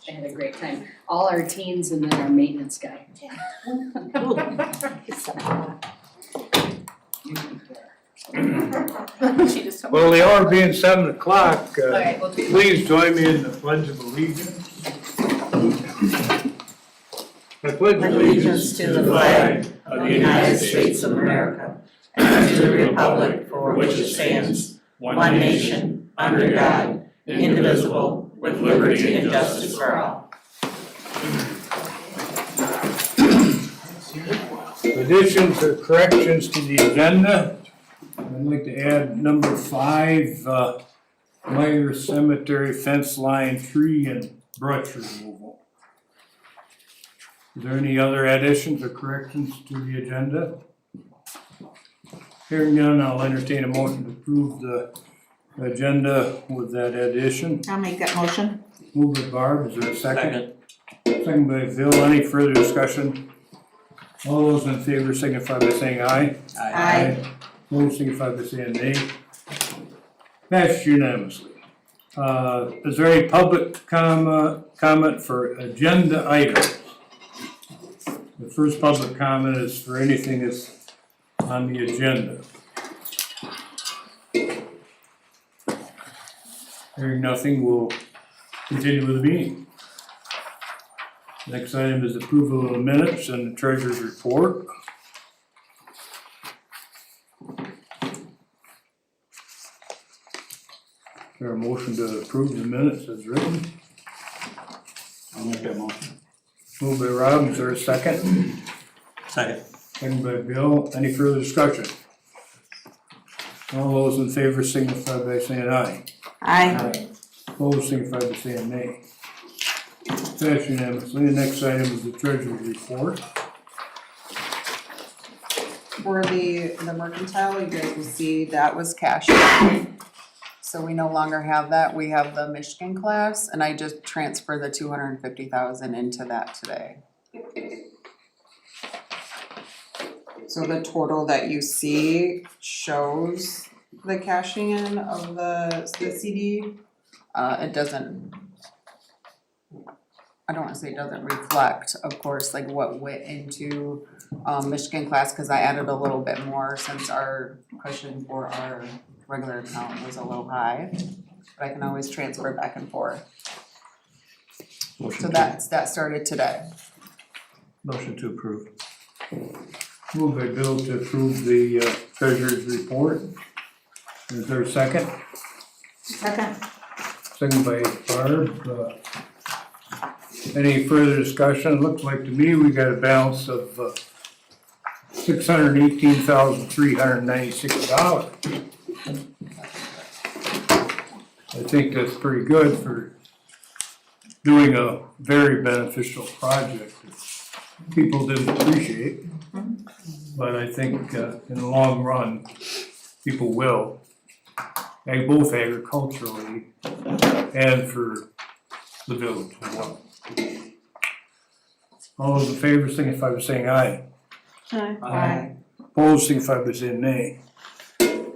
I had a great time. All our teens and then our maintenance guy. She just told me. Well, the hour being 7 o'clock, Okay, we'll do. please join me in the Pledge of Allegiance. I pledge Allegiance to the flag of the United States of America and to the republic for which it stands, one nation, under God, indivisible, with liberty and justice for all. Additions or corrections to the agenda. I'd like to add number 5, Meyer Cemetery fence line tree and brush removal. Is there any other additions or corrections to the agenda? Hearing none, I'll entertain a motion to approve the agenda with that addition. I'll make that motion. Moved by Barb, is there a second? Second by Bill, any further discussion? All those in favor signify by saying aye. Aye. Those signify by saying nay. Passed unanimously. Is there any public comment for agenda items? The first public comment is for anything that's on the agenda. Hearing nothing, we'll continue with the meeting. Next item is approval of the minutes and the treasurer's report. Is there a motion to approve the minutes as written? I'll make that motion. Moved by Rob, is there a second? Second. Second by Bill, any further discussion? All those in favor signify by saying aye. Aye. Opposed signify by saying nay. Passed unanimously. The next item is the treasurer's report. For the mercantile, you guys will see that was cashed out. So we no longer have that, we have the Michigan class, and I just transferred the 250,000 into that today. So the total that you see shows the cashing in of the CD. It doesn't, I don't wanna say it doesn't reflect, of course, like what went into Michigan class, cause I added a little bit more since our cushion for our regular account was a little high. But I can always transfer back and forth. So that started today. Motion to approve. Moved by Bill to approve the treasurer's report. Is there a second? Second. Second by Barb. Any further discussion? It looks like to me we got a balance of $618,396. I think that's pretty good for doing a very beneficial project that people didn't appreciate. But I think in the long run, people will, both agriculturally and for the village as well. All those in favor signify by saying aye. Aye. Opposed signify by saying nay.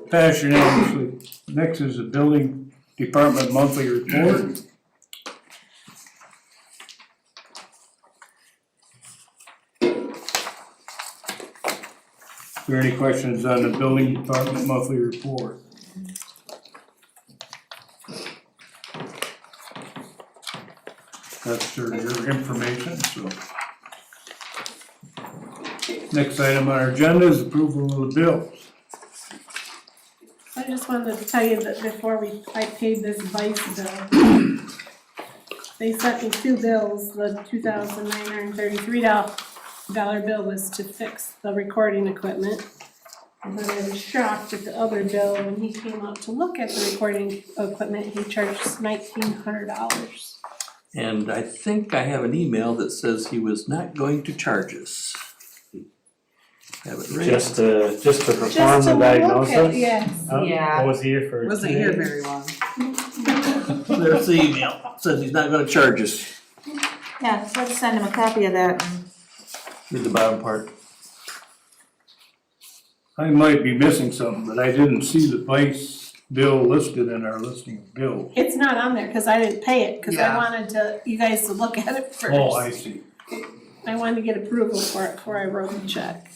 Passed unanimously. Next is the building department monthly report. Are there any questions on the building department monthly report? That's your information, so. Next item on our agenda is approval of the bills. I just wanted to tell you that before I paid this Vice bill, they sent me 2 bills. The $2,933 bill was to fix the recording equipment. And then I was shocked at the other bill, when he came out to look at the recording equipment, he charged $1,900. And I think I have an email that says he was not going to charge us. Have it right. Just to perform Just to the look at, diagnosis? yes. Yeah. What was he here for? Wasn't 2 here days? very long. There's the email, says he's not gonna charge us. Yeah, so let's send him a copy of that. Read the bottom part. I might be missing something, but I didn't see the Vice bill listed in our listing of bills. It's not on there, cause I didn't pay it, cause I Yeah. wanted you guys to look at it first. Oh, I see. I wanted to get approval for it before I wrote the check.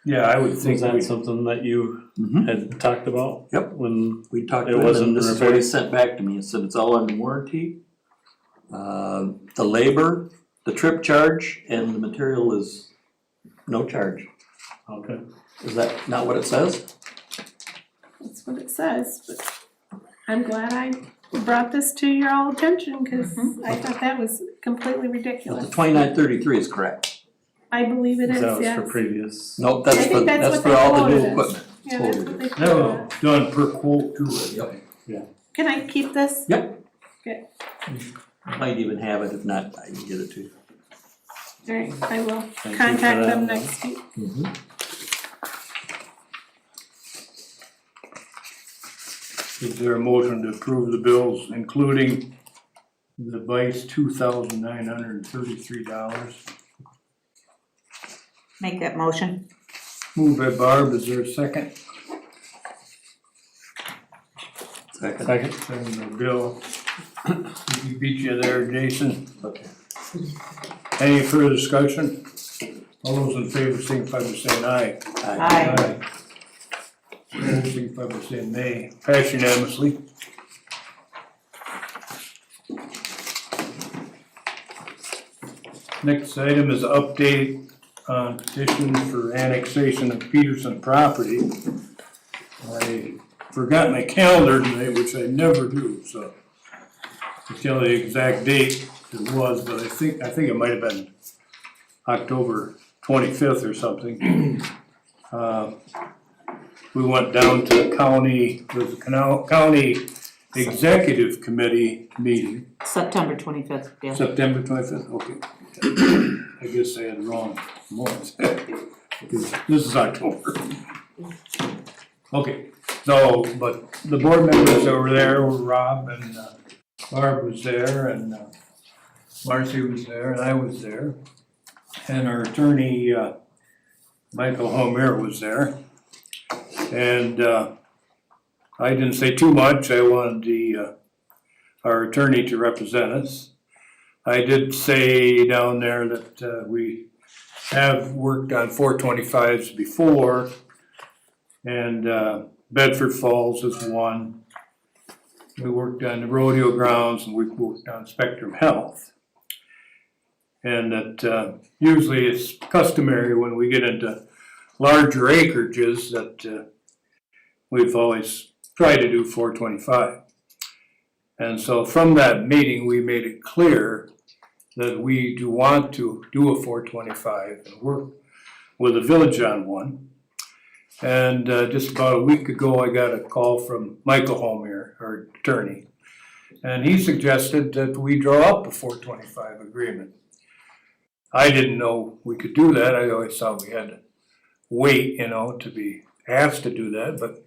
Yeah, I would think Was that we, something that you Mhm. had talked about? Yep. When, We talked It to him wasn't and this is what he repaired? sent back to me. It said it's all under warranty. The labor, the trip charge and the material is no charge. okay, Is that not what it says? That's what it says, but I'm glad I brought this to your all attention, cause I thought that was completely The ridiculous. 2933 is correct. I believe it is, that was yes. for previous. Nope, I that's think for, that's that's what for they all the quoted new us. equipment. Yeah, that's what they that quoted was us. done per quote too, I think. Can I keep this? Yep. Okay. Might even have it, if not, I can get it to you. Alright, I will Thank you for contact them that. next week. Is there a motion to approve the bills, including the vice $2,933? Make that motion. Moved by Barb, is there a second? Second. Second. Second by Bill. He beat you there, Jason. Okay. Any further discussion? All those in favor signify by saying aye. Aye. Opposed, signify by saying nay. Pass unanimously. Next item is update on petition for annexation of Peterson property. I forgot my calendar tonight, which I never do, so to tell the exact date it was, but I think it might have been October 25th or something. We went down to the county executive committee meeting, September 25th, yeah. September 25th, okay. I guess I had the wrong month. Because this is October. Okay, so, but the board members over there were Rob and Barb was there and Marcy was there and I was there. And our attorney, Michael Homer was there. And I didn't say too much, I wanted our attorney to represent us. I did say down there that we have worked on 425s before, and Bedford Falls is one. We worked on the rodeo grounds and we worked on Spectrum Health. And that usually it's customary when we get into larger acreages that we've always tried to do 425. And so from that meeting, we made it clear that we do want to do a 425 and work with the village on one. And just about a week ago, I got a call from Michael Homer, our attorney, and he suggested that we draw up a 425 agreement. I didn't know we could do that. I always thought we had to wait, to be asked to do that, but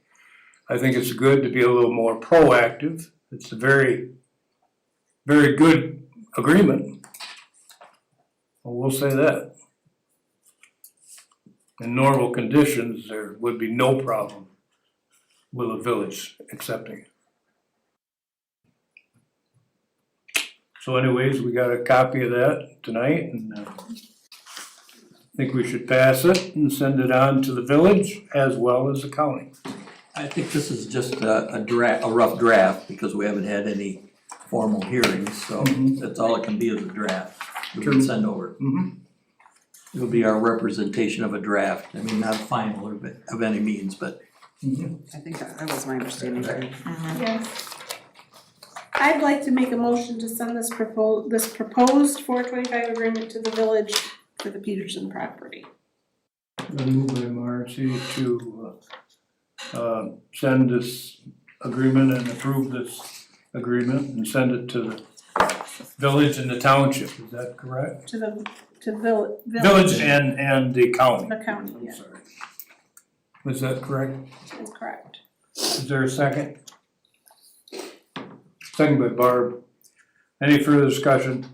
I think it's good to be a little more proactive. It's a very, very good agreement. We'll say that. In normal conditions, there would be no problem with a village accepting it. So anyways, we got a copy of that tonight, and I think we should pass it and send it on to the village as well as the county. I think this is just a rough draft, because we haven't had any formal hearings, so that's all it can be is a draft. We can send over. It'll be our representation of a draft, I mean, not final of any means, but. I think that was my understanding too. Yes. I'd like to make a motion to send this proposed 425 agreement to the village for the Peterson property. Moved by Marcy to send this agreement and approve this agreement and send it to the village and the township, is that correct? To Village and the county. the county, I'm yeah, sorry. Was that correct? that's correct. Is there a second? Second by Barb. Any further discussion?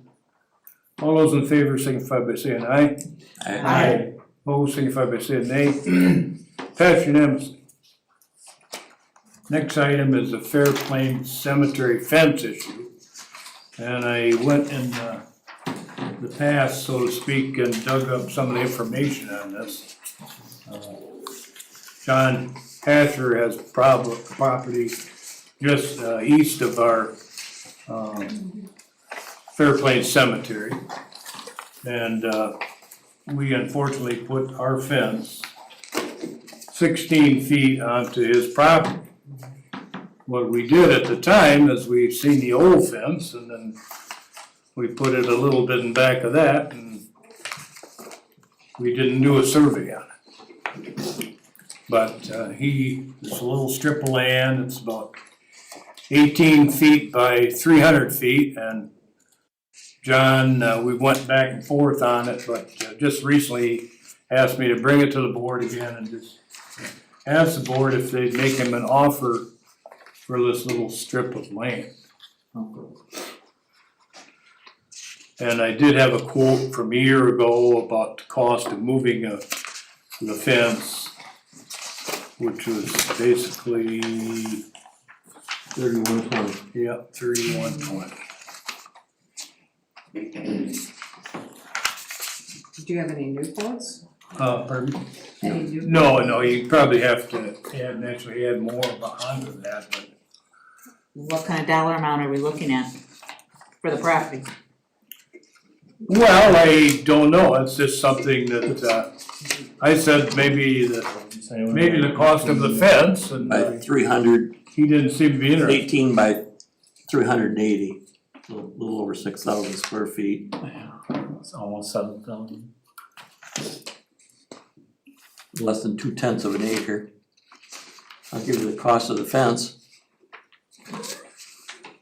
All those in favor signify by saying aye. Aye. Opposed signify by saying nay. Pass unanimously. Next item is the Fairplain Cemetery fence issue. And I went in the past, so to speak, and dug up some of the information on this. John Asher has property just east of our Fairplain Cemetery. And we unfortunately put our fence 16 feet onto his property. What we did at the time is we seen the old fence and then we put it a little bit in back of that and we didn't do a survey on it. But it's a little strip of land, it's about 18 feet by 300 feet, and John, we went back and forth on it, but just recently asked me to bring it to the board again and just ask the board if they'd make him an offer for this little strip of land. And I did have a quote from a year ago about the cost of moving the fence, which was basically, 3120. yeah, 3120. Do you have any new quotes? Pardon me? Any new? No, you probably have to add more onto that, but What kind of dollar amount are we looking at for the property? well, I don't know, it's just something that, I said maybe the cost of the fence, and By 300, he didn't seem to be interested. 18 by 380, a little over 6,000 square feet. It's almost 7,000. Less than 2/10 of an acre. I'll give you the cost of the fence.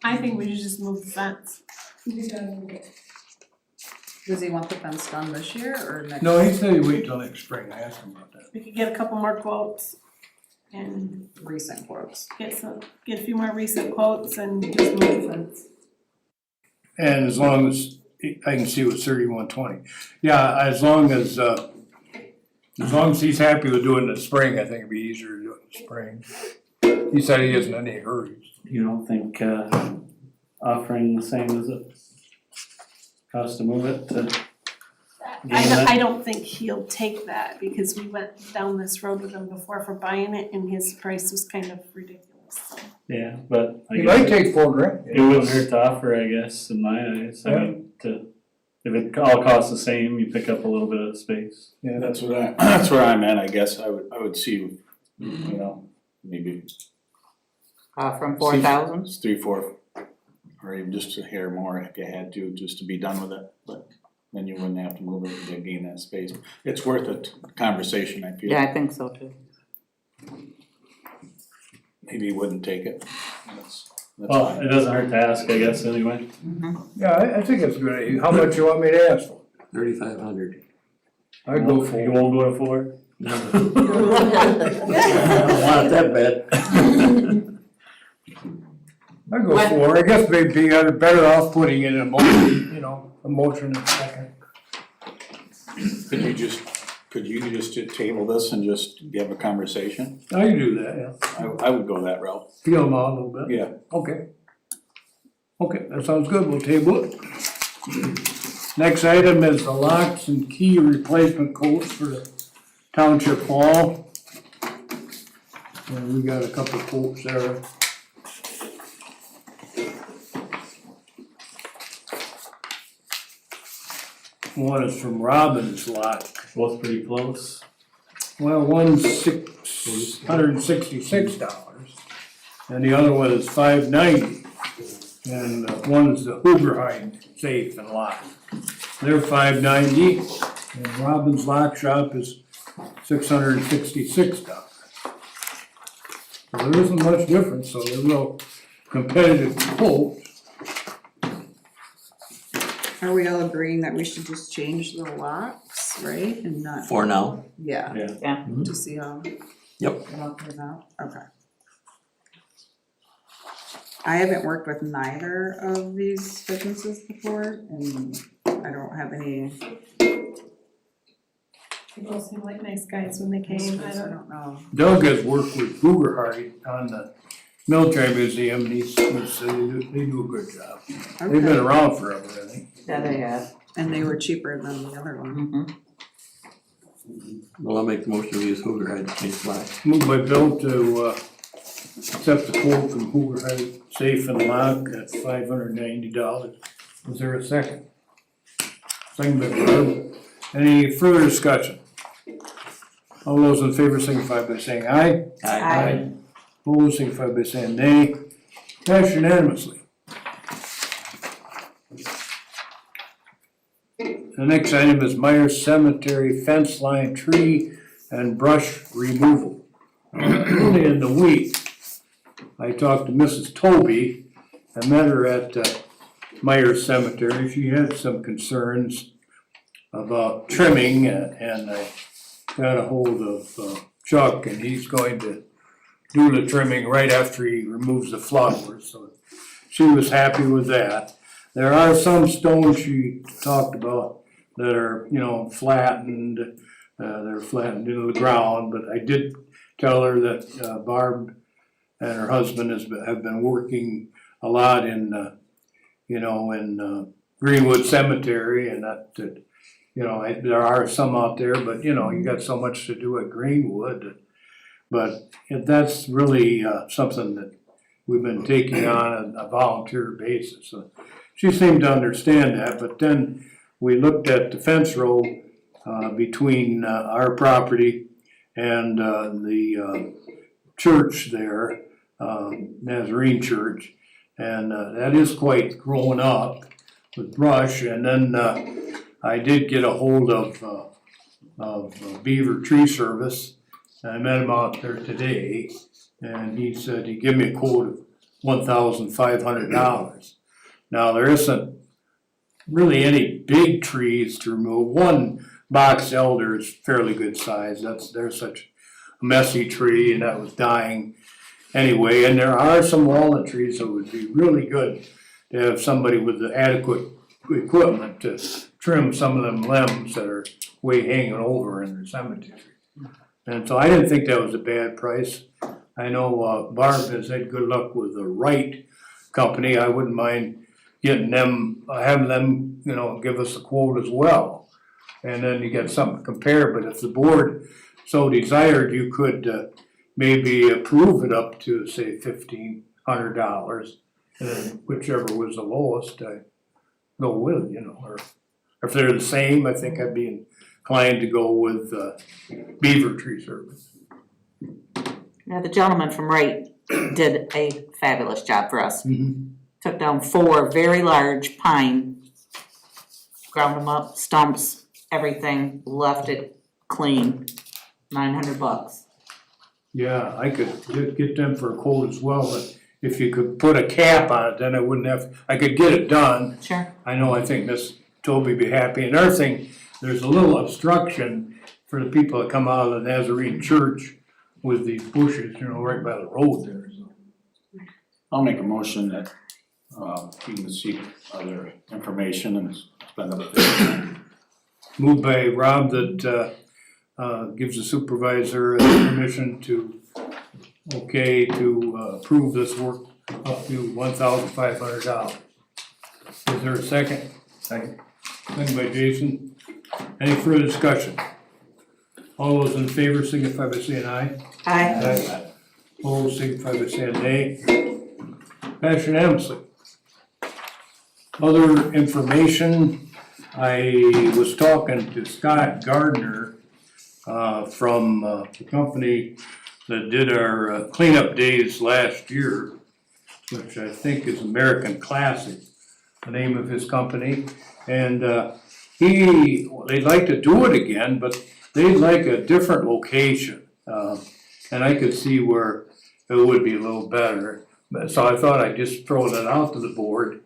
I think we should just move the fence. Does he want the fence done this year or next? No, he said he'd wait till next spring, I asked him about that. We could get a couple more quotes and Recent quotes. get a few more recent quotes and just move the fence. And as long as, I can see it was 3120. Yeah, as long as he's happy with doing it in the spring, I think it'd be easier to do it in the spring. He said he isn't in any hurries. You don't think offering the same as it costs to move it to I don't think he'll take that because we went down this road with him before for buying it and his price was kind of ridiculous, so. yeah, but I He guess might take $4,000. it wouldn't hurt to offer, I guess, in my eyes. I mean, if it all costs the same, you pick up a little bit of space. Yeah, That's where I'm at, I guess, I would see, you know, maybe. From 4,000? It's 3, 4, or even just a hair more if you had to, just to be done with it, but then you wouldn't have to move it, they'd be in that space. It's worth a conversation, I feel. Yeah, I think so too. Maybe he wouldn't take it, that's Well, fine. it doesn't hurt to ask, I guess, anyway. Yeah, I think it's good. How much you want me to ask for? 3,500. I'd go You for won't go to 4? I don't want it that bad. I'd go for, I guess they'd be better off putting it in a motion, a motion in a second. Could you just table this and just have a conversation? I can do that, yeah. I would go that route, Feel them out a little bit. yeah. Okay. Okay, that sounds good, we'll table it. Next item is the locks and key replacement quotes for the township hall. And we got a couple quotes there. One is from Robbins Lock. Both pretty close. Well, one's $666, and the other one is $590. And one is the Hooverheim safe and lock. They're $590, and Robbins Lock Shop is $666. So there isn't much difference, so they're real competitive quotes. Are we all agreeing that we should just change the locks, right, and not? For now. Yeah. Yeah. To see how. Yep. How it turns out, okay. I haven't worked with neither of these businesses before, and I don't have any. They both seem like nice guys when they came, I I don't know. don't know. Doug has worked with Hooverheim on the Military Museum, they do a good job. They've been Okay. around forever, I think. Yeah, they have. And they were cheaper than the other one. Well, I'll make the motion to use Hoover Head to change flags. Moved by Bill to, accept the quote from Hoover Head Safe and Lock at $590. Was there a second? Second by Barb. Any further discussion? All those in favor signify by saying aye. Aye. Opposed, signify by saying nay. Passed unanimously. The next item is Myers Cemetery fence line tree and brush removal. Early in the week, I talked to Mrs. Toby. I met her at Myers Cemetery. She had some concerns about trimming, and I got a hold of Chuck, and he's going to do the trimming right after he removes the flowers, so she was happy with that. There are some stones she talked about that are, flattened, they're flattened into the ground, but I did tell her that Barb and her husband have been working a lot in Greenwood Cemetery, and that there are some out there, but you got so much to do at Greenwood. But that's really something that we've been taking on a volunteer basis. So she seemed to understand that, but then we looked at the fence row between our property and the church there, Nazarene Church, and that is quite grown up with brush. And then I did get a hold of Beaver Tree Service. I met him out there today, and he said he'd give me a quote of $1,500. Now, there isn't really any big trees to remove. One box elder is fairly good size. They're such a messy tree, and that was dying anyway. And there are some walnut trees that would be really good to have somebody with the adequate equipment to trim some of them limbs that are way hanging over in the cemetery. And so I didn't think that was a bad price. I know Barb has had good luck with the Wright Company. I wouldn't mind getting them, having them, give us a quote as well. And then you get something to compare, but if the board so desired, you could maybe approve it up to, say, $1,500. And then whichever was the lowest, I go with, or if they're the same, I think I'd be inclined to go with Beaver Tree Service. Now, the gentleman from Wright did a fabulous job for us. Took down 4 very large pine, ground them up, stumps, everything, left it clean, $900. Yeah, I could get them for a quote as well, but if you could put a cap on it, then I wouldn't have, I could get it done. Sure. I think Miss Toby would be happy. Another thing, there's a little obstruction for the people that come out of the Nazarene Church with these bushes, right by the road there. So. I'll make a motion that you can seek other information and spend up to. Moved by Rob that gives the supervisor permission to approve this work up to $1,500. Is there a second? Second. Second by Jason. Any further discussion? All those in favor signify by saying aye. Aye. Opposed signify by saying nay. Passed unanimously. Other information, I was talking to Scott Gardner from the company that did our cleanup days last year, which I think is American Classic, the name of his company. And they'd like to do it again, but they'd like a different location. And I could see where it would be a little better. So I thought I'd just throw that out to the board,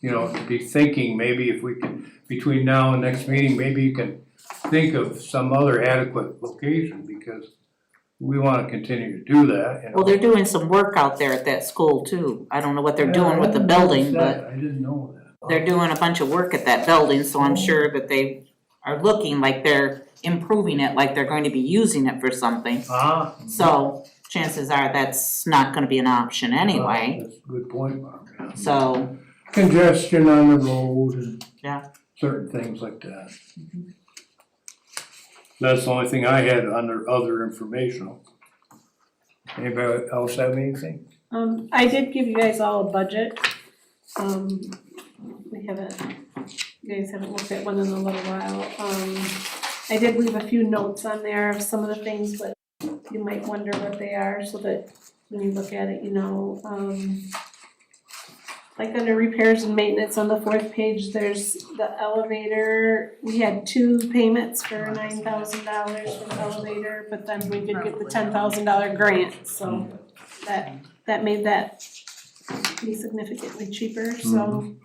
to be thinking maybe if we can, between now and next meeting, maybe you can think of some other adequate location, because we want to continue to do that. Well, they're doing some work out there at that school too. I don't know what they're doing with the building, but I didn't know that. they're doing a bunch of work at that building, so I'm sure that they are looking like they're improving it, like they're going to be using it for something. So chances are that's not gonna be an option anyway, That's a good point, Bob. so, Congestion on the road and Yeah. certain things like that. That's the only thing I had under other informational. Anybody else have anything? I did give you guys all a budget. You guys haven't looked at one in a little while. I did leave a few notes on there of some of the things, but you might wonder what they are, so that when you look at it, you know. Like under repairs and maintenance on the 4th page, there's the elevator. We had 2 payments for $9,000 for the elevator, but then we did get the $10,000 grant, so that made that be significantly cheaper, so,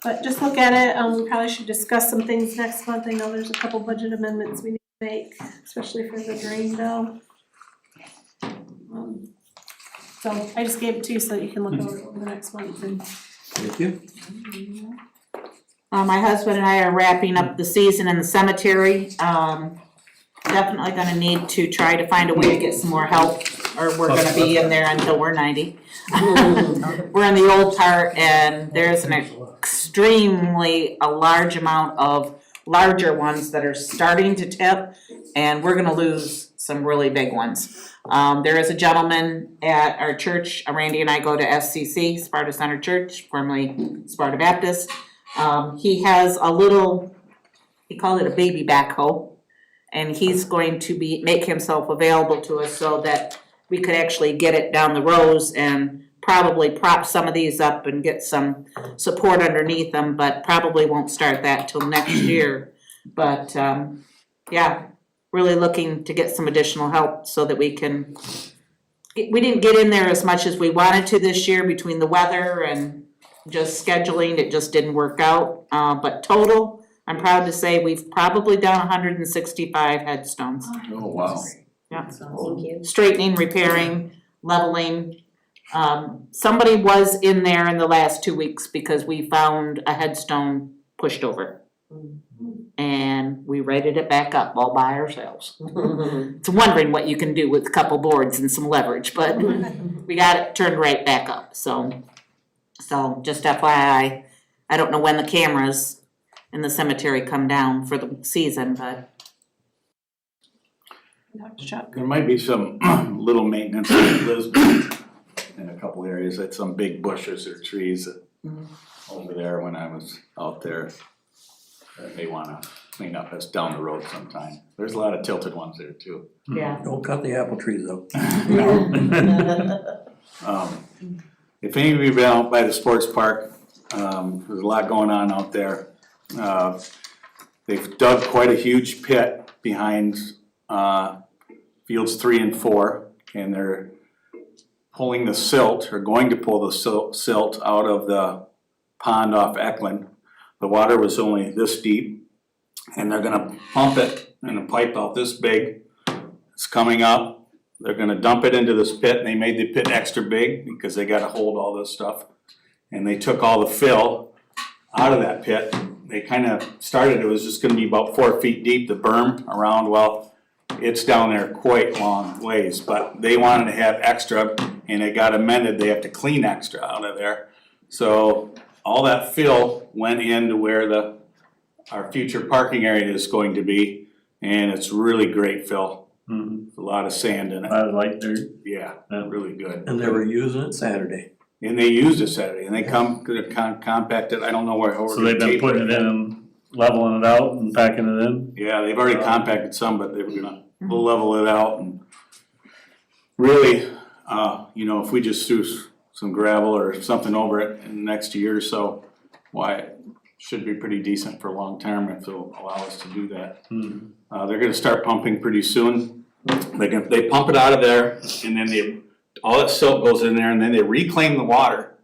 but just look at it. We probably should discuss some things next month. I know there's a couple budget amendments we need to make, especially for the drain bill. So I just gave it to you so that you can look over it over the next month and. Thank you. my husband and I are wrapping up the season in the cemetery. Definitely gonna need to try to find a way to get some more help, or we're gonna be in there until we're 90. We're in the old part, and there's an extremely a large amount of larger ones that are starting to tip, and we're gonna lose some really big ones. There is a gentleman at our church, Randy and I go to SCC, Sparta Center Church, formerly Sparta Baptist. He has a little, he called it a baby backhoe, and he's going to make himself available to us so that we could actually get it down the rows and probably prop some of these up and get some support underneath them, but probably won't start that till next year. But, yeah, really looking to get some additional help so that we didn't get in there as much as we wanted to this year between the weather and just scheduling. It just didn't work out, but total, I'm proud to say we've probably done 165 headstones. Oh, wow. Yeah. Thank you. Straightening, repairing, leveling. Somebody was in there in the last 2 weeks because we found a headstone pushed over. And we rated it back up all by ourselves. It's wondering what you can do with a couple boards and some leverage, but we got it turned right back up, so just FYI, I don't know when the cameras in the cemetery come down for the season, but. Chuck. There might be some little maintenance in Lisbon in a couple areas, like some big bushes or trees over there when I was out there. That they wanna clean up, that's down the road sometime. There's a lot of tilted ones there too. Yeah. Don't cut the apple trees though. If any of you have been out by the sports park, there's a lot going on out there. They've dug quite a huge pit behind fields 3 and 4, and they're pulling the silt, or going to pull the silt out of the pond off Eklund. The water was only this deep, and they're gonna pump it in a pipe out this big. It's coming up. They're gonna dump it into this pit, and they made the pit extra big because they gotta hold all this stuff. And they took all the fill out of that pit. They kinda started, it was just gonna be about 4 feet deep, the berm around, well, it's down there quite long ways, but they wanted to have extra, and it got amended, they have to clean extra out of there. So all that fill went into where our future parking area is going to be, and it's really great fill. A lot of sand in it, I like dirt. yeah, really good. And they were using it Saturday. And they used it Saturday, and they compacted, I don't know where. So they've been putting it in, leveling it out and packing it in? Yeah, they've already compacted some, but they were gonna level it out and really, if we just threw some gravel or something over it in the next year or so, why, it should be pretty decent for long term if they'll allow us to do that. They're gonna start pumping pretty soon. They pump it out of there, and then all that silt goes in there, and then they reclaim the water,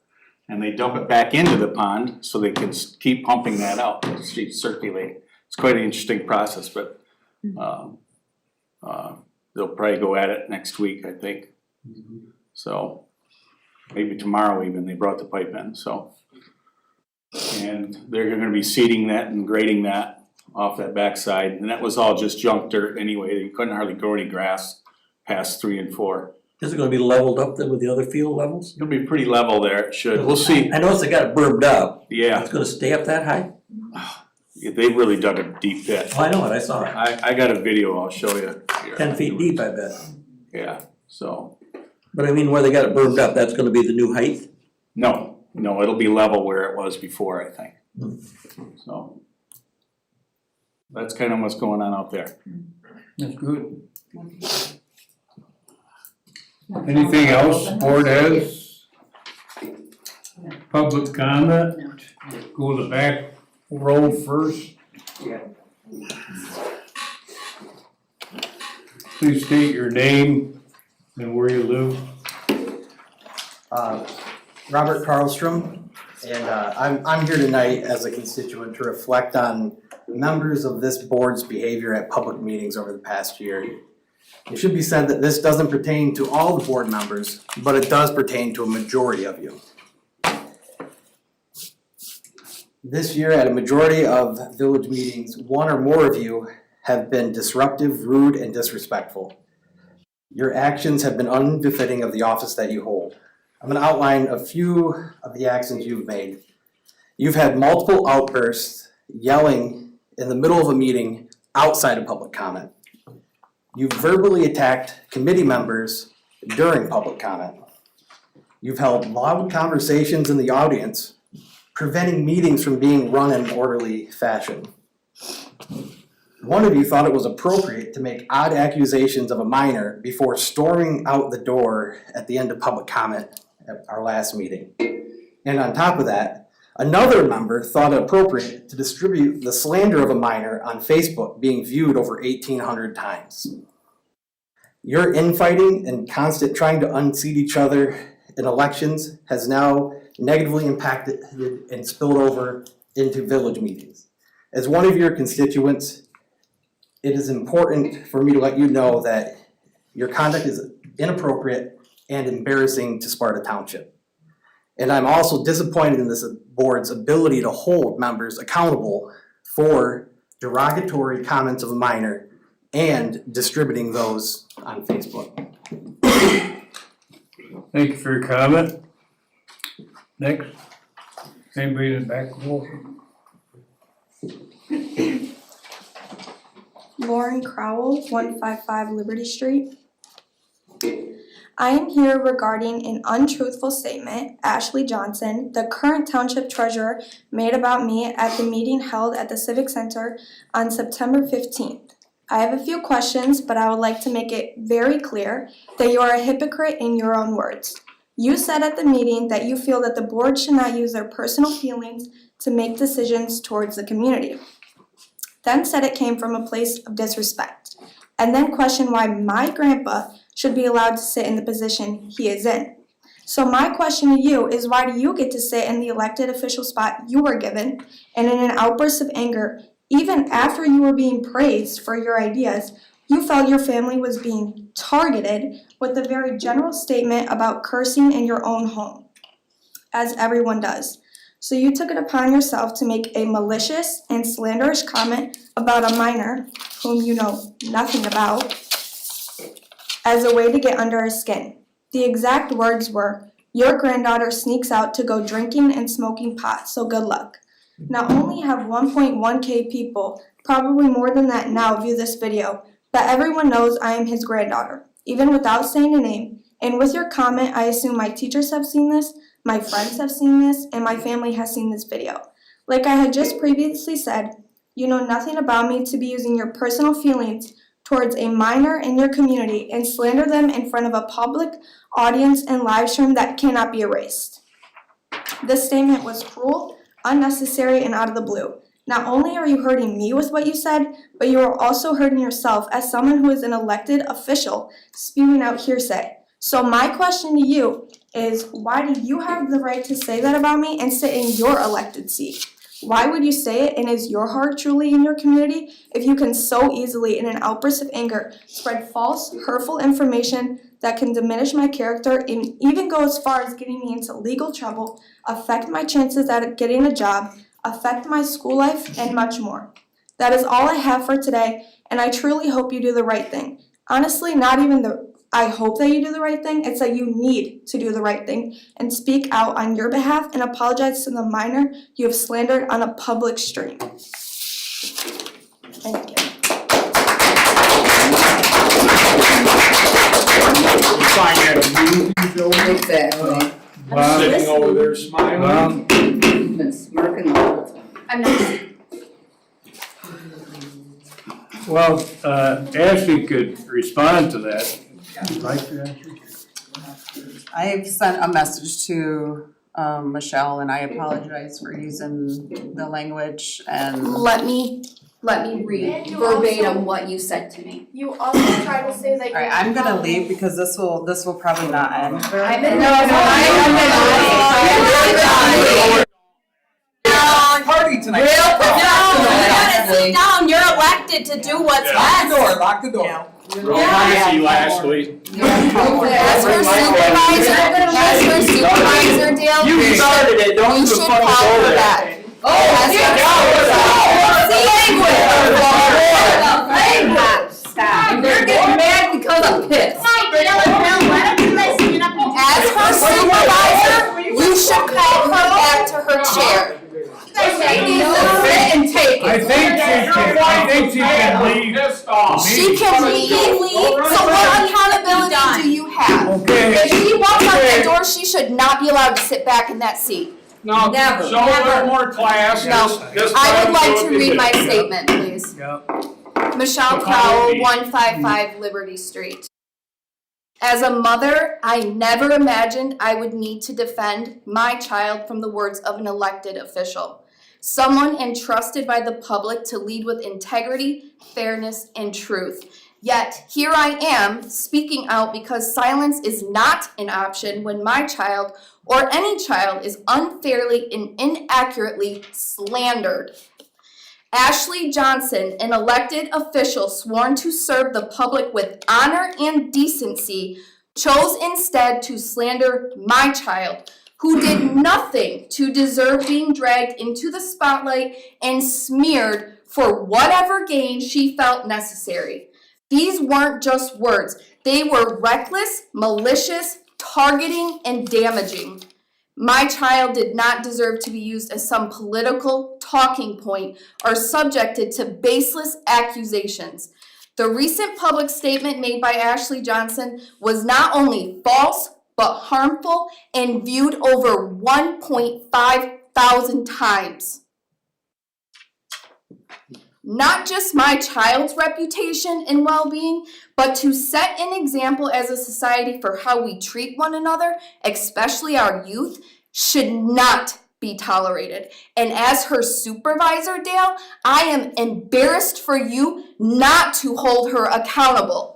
and they dump it back into the pond so they can keep pumping that out, circulate. It's quite an interesting process, but they'll probably go at it next week, I think. So maybe tomorrow even, they brought the pipe in, so. And they're gonna be seeding that and grading that off that backside, and that was all just junk dirt anyway, you couldn't hardly grow any grass past 3 and 4. Is it gonna be leveled up then with the other field levels? It'll be pretty level there, it should, we'll see, I noticed they got it bermed up. yeah, It's gonna stay up that high? they really dug a deep pit. Oh, I know it, I saw it. I got a video I'll show you here. 10 feet deep, I bet. Yeah, so, But I mean, where they got it bermed up, that's gonna be the new height? no, it'll be level where it was before, I think. So, that's kind of what's going on out there. That's good. Anything else board has? Public comment? Go to the back row first. Please state your name and where you live. Robert Karlstrom, and I'm here tonight as a constituent to reflect on members of this board's behavior at public meetings over the past year. It should be said that this doesn't pertain to all the board members, but it does pertain to a majority of you. This year, at a majority of village meetings, one or more of you have been disruptive, rude, and disrespectful. Your actions have been unbefitting of the office that you hold. I'm going to outline a few of the actions you've made. You've had multiple outbursts, yelling in the middle of a meeting outside of public comment. You've verbally attacked committee members during public comment. You've held loud conversations in the audience, preventing meetings from being run in an orderly fashion. One of you thought it was appropriate to make odd accusations of a minor before storming out the door at the end of public comment at our last meeting. And on top of that, another member thought it appropriate to distribute the slander of a minor on Facebook being viewed over 1,800 times. Your infighting and constant trying to unseat each other in elections has now negatively impacted and spilled over into village meetings. As one of your constituents, it is important for me to let you know that your conduct is inappropriate and embarrassing to Sparta Township. And I'm also disappointed in this board's ability to hold members accountable for derogatory comments of a minor and distributing those on Facebook. Thank you for your comment. Next. Anybody in the back row? Lauren Crowell, 155 Liberty Street. I am here regarding an untruthful statement Ashley Johnson, the current township treasurer, made about me at the meeting held at the Civic Center on September 15th. I have a few questions, but I would like to make it very clear that you are a hypocrite in your own words. You said at the meeting that you feel that the board should not use their personal feelings to make decisions towards the community. Then said it came from a place of disrespect, and then questioned why my grandpa should be allowed to sit in the position he is in. So my question to you is, why do you get to sit in the elected official spot you were given, and in an outburst of anger, even after you were being praised for your ideas, you felt your family was being targeted with a very general statement about cursing in your own home, as everyone does. So you took it upon yourself to make a malicious and slanderous comment about a minor whom you know nothing about as a way to get under his skin. The exact words were, "Your granddaughter sneaks out to go drinking and smoking pot, so good luck." Not only have 1.1K people, probably more than that now, view this video, but everyone knows I am his granddaughter, even without saying a name. And with your comment, I assume my teachers have seen this, my friends have seen this, and my family has seen this video. Like I had just previously said, you know nothing about me to be using your personal feelings towards a minor in your community and slander them in front of a public audience and live stream that cannot be erased. This statement was cruel, unnecessary, and out of the blue. Not only are you hurting me with what you said, but you are also hurting yourself as someone who is an elected official spewing out hearsay. So my question to you is, why do you have the right to say that about me and sit in your elected seat? Why would you say it, and is your heart truly in your community if you can so easily, in an outburst of anger, spread false, hurtful information that can diminish my character and even go as far as getting me into legal trouble, affect my chances at getting a job, affect my school life, and much more? That is all I have for today, and I truly hope you do the right thing. Honestly, not even the I hope that you do the right thing. It's that you need to do the right thing and speak out on your behalf and apologize to the minor you have slandered on a public stream. Thank you. Exactly. Bob, Sitting over there smiling. Been smirking the whole time. I'm not. Well, Ashley could respond to that. Would you like to, Ashley? I've sent a message to Michelle and I apologize for using the language and Let me read verbatim what you said to me. You also try to say that you're. alright, I'm gonna leave because this will probably not end very I'm well. in. Party tonight. Real professional, No, you gotta actually. sit down, you're elected to do what's best. Lock the door. Privacy lastly. As her supervisor, Dale, You started it, don't you even should fucking call go her there. back. And they're getting mad because I'm pissed. As her supervisor, you should call her back to her chair. She needs to sit and take I it. think she can leave. She can leave, so what accountability do you have? Okay. If she walks out that door, she should not be allowed to sit back in that seat. No, Never, show a little never. more class. No, Just I would let like them to do what read they my do. statement, please. Yeah. Michelle Crowell, 155 Liberty Street. As a mother, I never imagined I would need to defend my child from the words of an elected official, someone entrusted by the public to lead with integrity, fairness, and truth. Yet, here I am, speaking out because silence is not an option when my child or any child is unfairly and inaccurately slandered. Ashley Johnson, an elected official sworn to serve the public with honor and decency, chose instead to slander my child, who did nothing to deserve being dragged into the spotlight and smeared for whatever gain she felt necessary. These weren't just words. They were reckless, malicious, targeting, and damaging. My child did not deserve to be used as some political talking point or subjected to baseless accusations. The recent public statement made by Ashley Johnson was not only false, but harmful and viewed over 1.5 thousand times. Not just my child's reputation and well-being, but to set an example as a society for how we treat one another, especially our youth, should not be tolerated. And as her supervisor, Dale, I am embarrassed for you not to hold her accountable.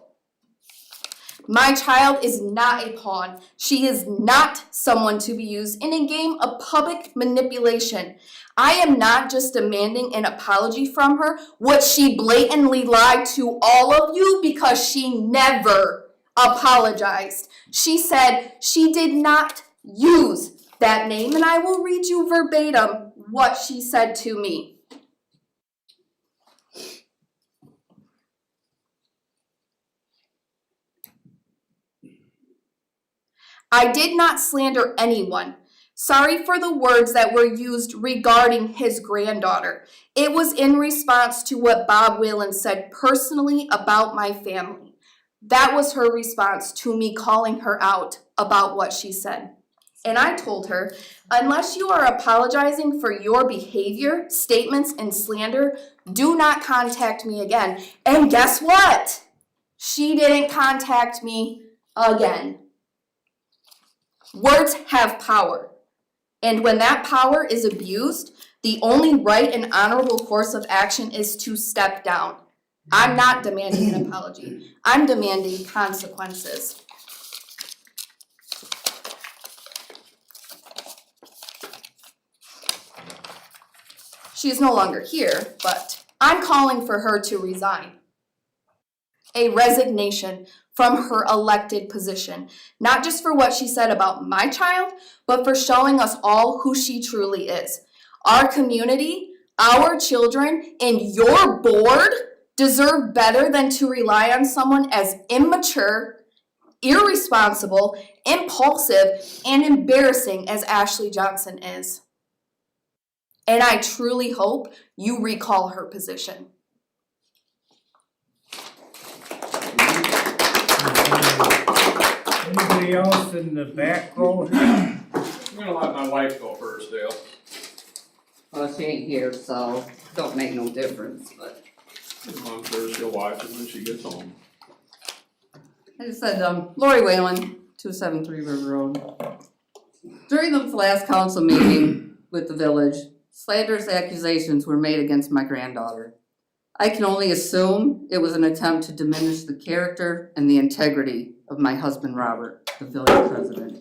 My child is not a pawn. She is not someone to be used in a game of public manipulation. I am not just demanding an apology from her, which she blatantly lied to all of you because she never apologized. She said she did not use that name, and I will read you verbatim what she said to me. I did not slander anyone. Sorry for the words that were used regarding his granddaughter. It was in response to what Bob Whalen said personally about my family. That was her response to me calling her out about what she said. And I told her, unless you are apologizing for your behavior, statements, and slander, do not contact me again. And guess what? She didn't contact me again. Words have power. And when that power is abused, the only right and honorable course of action is to step down. I'm not demanding an apology. I'm demanding consequences. She is no longer here, but I'm calling for her to resign. A resignation from her elected position, not just for what she said about my child, but for showing us all who she truly is. Our community, our children, and your board deserve better than to rely on someone as immature, irresponsible, impulsive, and embarrassing as Ashley Johnson is. And I truly hope you recall her position. Anybody else in the back row here? I'm gonna let my wife go first, Dale. Well, she ain't here, so don't make no difference, but I'm sure she'll watch it when she gets home. I just said, Lori Whalen, 273 River Road. During the last council meeting with the village, slanderous accusations were made against my granddaughter. I can only assume it was an attempt to diminish the character and the integrity of my husband, Robert, the village president.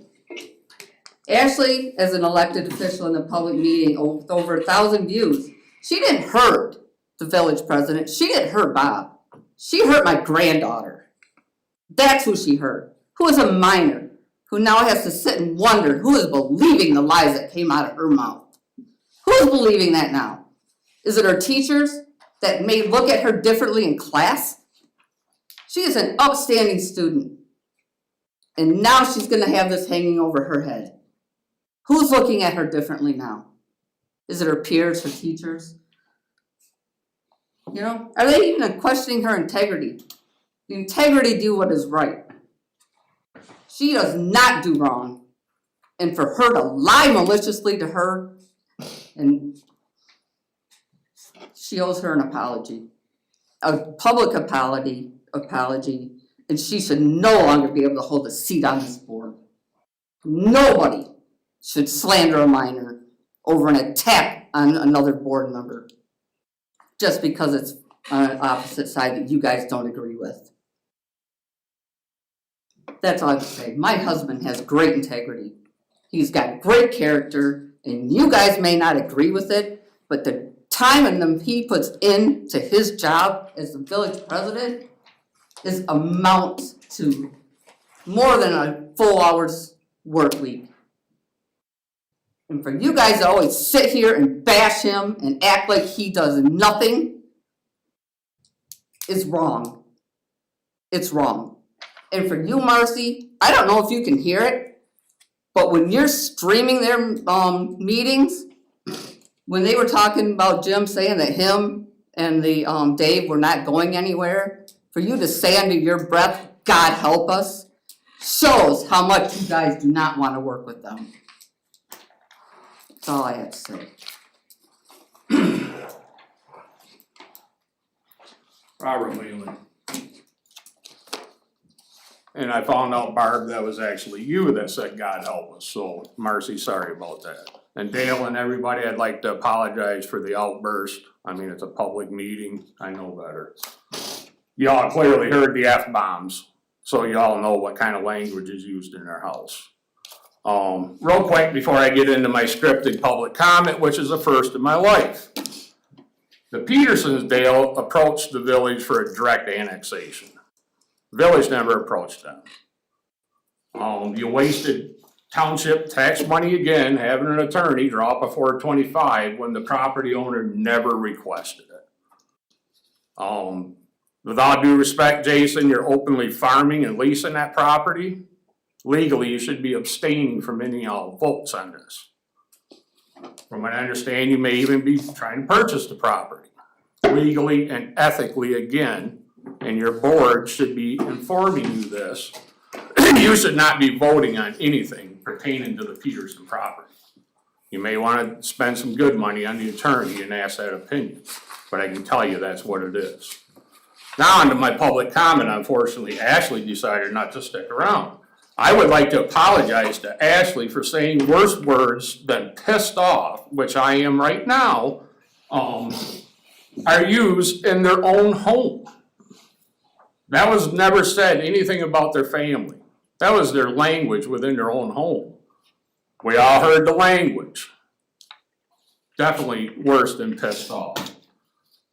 Ashley, as an elected official in a public meeting with over 1,000 views, she didn't hurt the village president. She didn't hurt Bob. She hurt my granddaughter. That's who she hurt. Who is a minor, who now has to sit and wonder who is believing the lies that came out of her mouth. Who is believing that now? Is it her teachers that may look at her differently in class? She is an upstanding student. And now she's going to have this hanging over her head. Who's looking at her differently now? Is it her peers, her teachers? You know, are they even questioning her integrity? The integrity do what is right. She does not do wrong. And for her to lie maliciously to her, and she owes her an apology, a public apology, and she should no longer be able to hold a seat on this board. Nobody should slander a minor over an attack on another board member just because it's on an opposite side that you guys don't agree with. That's all I have to say. My husband has great integrity. He's got great character, and you guys may not agree with it, but the time and the he puts into his job as the village president is amounts to more than a full hour's work week. And for you guys to always sit here and bash him and act like he does nothing is wrong. It's wrong. And for you, Marcy, I don't know if you can hear it, but when you're streaming their meetings, when they were talking about Jim saying that him and the Dave were not going anywhere, for you to say under your breath, God help us, shows how much you guys do not want to work with them. That's all I have to say. Robert Whalen. And I found out, Barb, that was actually you that said God help us, so Marcy, sorry about that. And Dale and everybody, I'd like to apologize for the outburst. I mean, it's a public meeting, I know better. Y'all clearly heard the F-bombs, so y'all know what kind of language is used in their house. Real quick, before I get into my scripted public comment, which is the first in my life. The Petersons, Dale, approached the village for a direct annexation. Village never approached them. You wasted township tax money again, having an attorney draw up a 425 when the property owner never requested it. With all due respect, Jason, you're openly farming and leasing that property. Legally, you should be abstaining from any votes on this. From what I understand, you may even be trying to purchase the property. Legally and ethically again, and your board should be informing you this. You should not be voting on anything pertaining to the Peterson property. You may want to spend some good money on the attorney and ask that opinion, but I can tell you that's what it is. Now on to my public comment. Unfortunately, Ashley decided not to stick around. I would like to apologize to Ashley for saying worse words than pissed off, which I am right now, are used in their own home. That was never said anything about their family. That was their language within their own home. We all heard the language. Definitely worse than pissed off.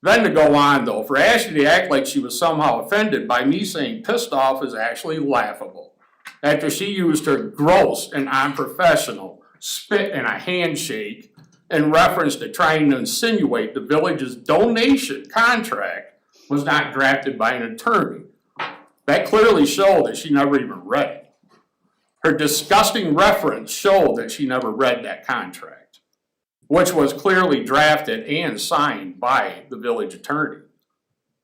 Then to go on though, for Ashley to act like she was somehow offended by me saying pissed off is actually laughable. After she used her gross and unprofessional spit and a handshake in reference to trying to insinuate the village's donation contract was not drafted by an attorney. That clearly showed that she never even read it. Her disgusting reference showed that she never read that contract, which was clearly drafted and signed by the village attorney.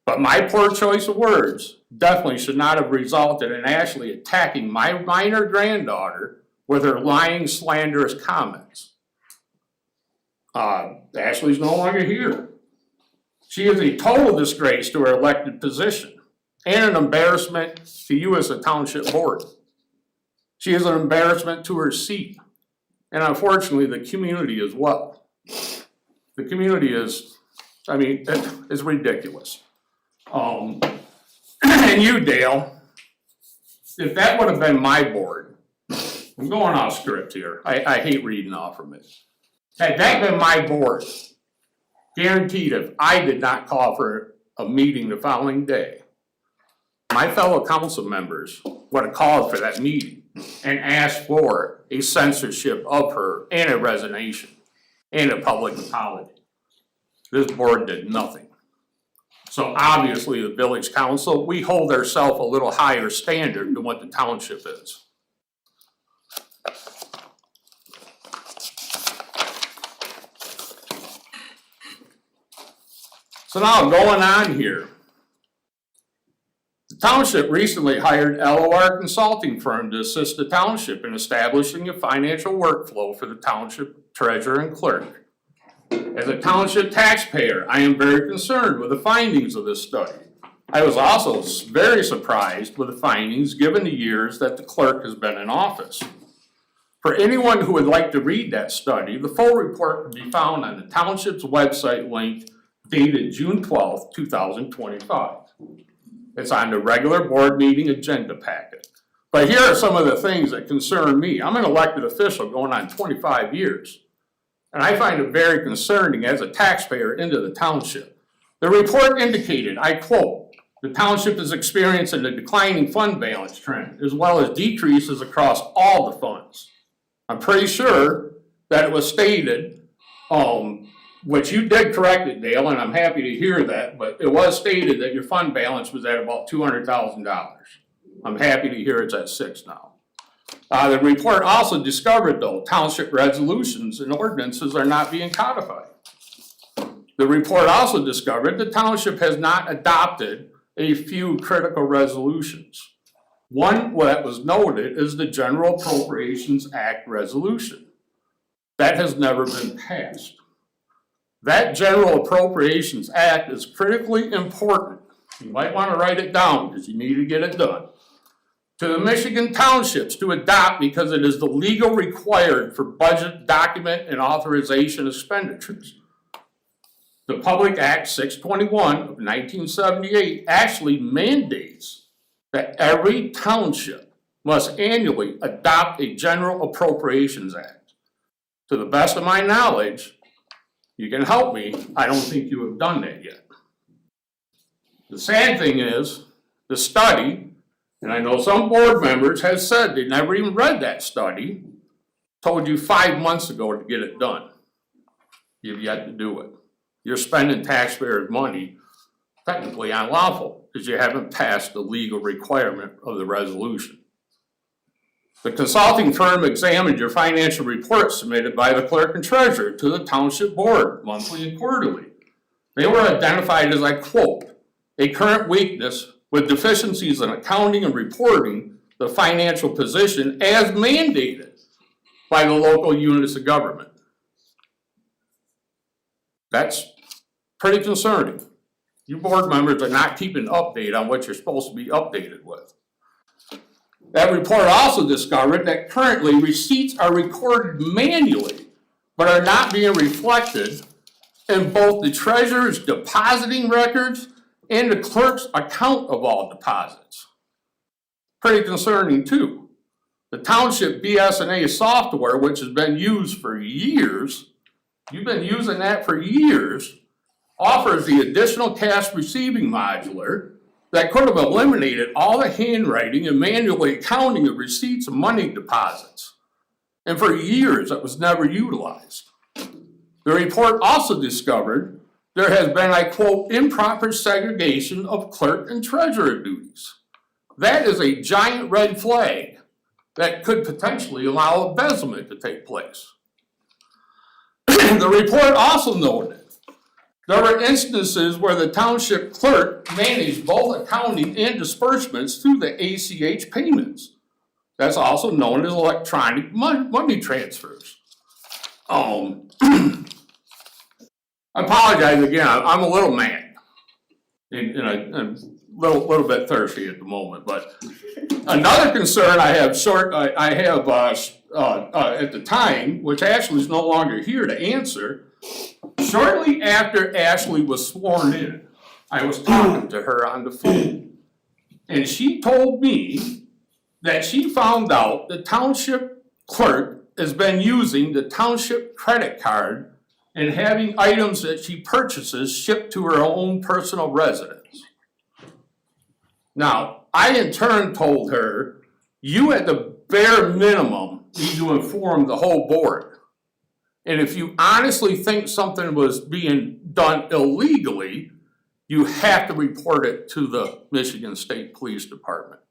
But my poor choice of words definitely should not have resulted in Ashley attacking my minor granddaughter with her lying, slanderous comments. Ashley's no longer here. She is a total disgrace to her elected position and an embarrassment to you as a township board. She is an embarrassment to her seat, and unfortunately the community as well. The community is, it's ridiculous. And you, Dale, if that would have been my board, I'm going off script here, I hate reading off from it. Had that been my board, guaranteed if I did not call for a meeting the following day, my fellow council members would have called for that meeting and asked for a censorship of her and a resignation and a public apology. This board did nothing. So obviously the village council, we hold ourselves a little higher standard than what the township is. So now going on here, the township recently hired LOR consulting firm to assist the township in establishing a financial workflow for the township treasurer and clerk. As a township taxpayer, I am very concerned with the findings of this study. I was also very surprised with the findings given the years that the clerk has been in office. For anyone who would like to read that study, the full report can be found on the township's website link dated June 12th, 2025. It's on the regular board meeting agenda packet. But here are some of the things that concern me. I'm an elected official going on 25 years. And I find it very concerning as a taxpayer into the township. The report indicated, I quote, the township is experiencing a declining fund balance trend, as well as decreases across all the funds. I'm pretty sure that it was stated, which you did correct it, Dale, and I'm happy to hear that, but it was stated that your fund balance was at about $200,000. I'm happy to hear it's at $6 now. The report also discovered, though, township resolutions and ordinances are not being codified. The report also discovered the township has not adopted a few critical resolutions. One that was noted is the General Appropriations Act resolution. That has never been passed. That General Appropriations Act is critically important. You might want to write it down because you need to get it done. To the Michigan townships to adopt because it is the legal required for budget, document, and authorization expenditures. The Public Act 621 of 1978 actually mandates that every township must annually adopt a General Appropriations Act. To the best of my knowledge, you can help me, I don't think you have done that yet. The sad thing is, the study, and I know some board members have said they never even read that study, told you 5 months ago to get it done. You've yet to do it. You're spending taxpayers' money technically unlawful because you haven't passed the legal requirement of the resolution. The consulting firm examined your financial reports submitted by the clerk and treasurer to the township board monthly and quarterly. They were identified as, I quote, a current weakness with deficiencies in accounting and reporting the financial position as mandated by the local units of government. That's pretty concerning. You board members are not keeping an update on what you're supposed to be updated with. That report also discovered that currently receipts are recorded manually, but are not being reflected in both the treasurer's depositing records and the clerk's account of all deposits. Pretty concerning too. The township BS&A software, which has been used for years, you've been using that for years, offers the additional cash receiving modular that could have eliminated all the handwriting and manually accounting of receipts and money deposits. And for years, it was never utilized. The report also discovered there has been, I quote, improper segregation of clerk and treasurer duties. That is a giant red flag that could potentially allow embezzlement to take place. The report also noted there were instances where the township clerk managed both accounting and disbursements through the ACH payments. That's also known as electronic money transfers. I apologize again, I'm a little mad. And I'm a little bit thirsty at the moment, but another concern I have at the time, which Ashley is no longer here to answer, shortly after Ashley was sworn in, I was talking to her on the phone. And she told me that she found out the township clerk has been using the township credit card and having items that she purchases shipped to her own personal residence. Now, I in turn told her, you at the bare minimum need to inform the whole board. And if you honestly think something was being done illegally, you have to report it to the Michigan State Police Department.